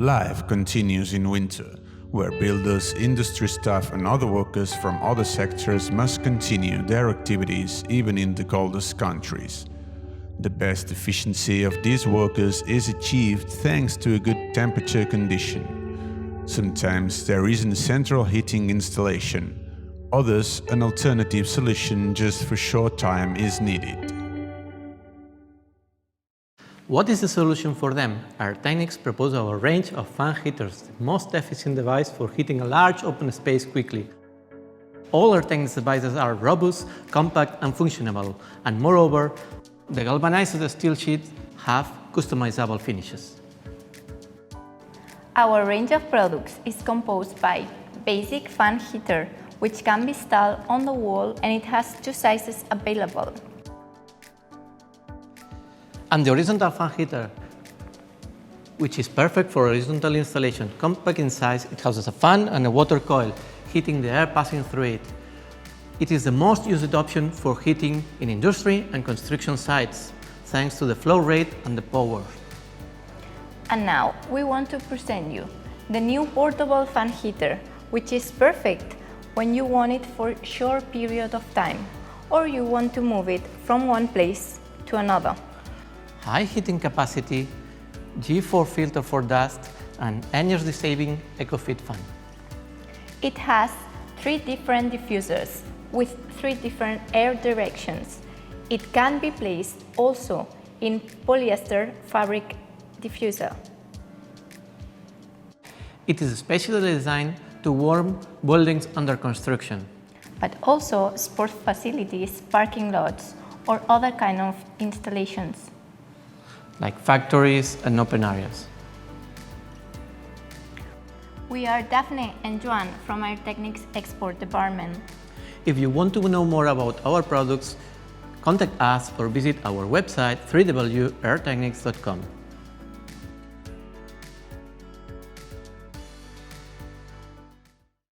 Life continues in winter, where builders, industry staff and other workers from other sectors must continue their activities even in the coldest countries. The best efficiency of these workers is achieved thanks to a good temperature condition. Sometimes there isn't a central heating installation. Others, an alternative solution just for short time is needed. What is the solution for them? Airtecnics proposes our range of fan heaters, the most efficient device for heating a large open space quickly. All Airtecnics devices are robust, compact and functional, and moreover, the galvanized steel sheets have customizable finishes. Our range of products is composed by basic fan heater, which can be installed on the wall, and it has two sizes available. And the horizontal fan heater, which is perfect for horizontal installation. Compact in size, it houses a fan and a water coil, heating the air passing through it. It is the most used option for heating in industry and construction sites, thanks to the flow rate and the power. And now we want to present you the new portable fan heater, which is perfect when you want it for a short period of time, or you want to move it from one place to another. High heating capacity, G4 filter for dust, and energy-saving EcoFit fan. It has 3 different diffusers with 3 different air directions. It can be placed also in polyester fabric diffuser. It is specially designed to warm buildings under construction, but also sports facilities, parking lots, or other kind of installations, like factories and open areas. We are Daphne and Joan from Airtecnics Export Department. If you want to know more about our products, contact us or visit our website www.airtecnics.com.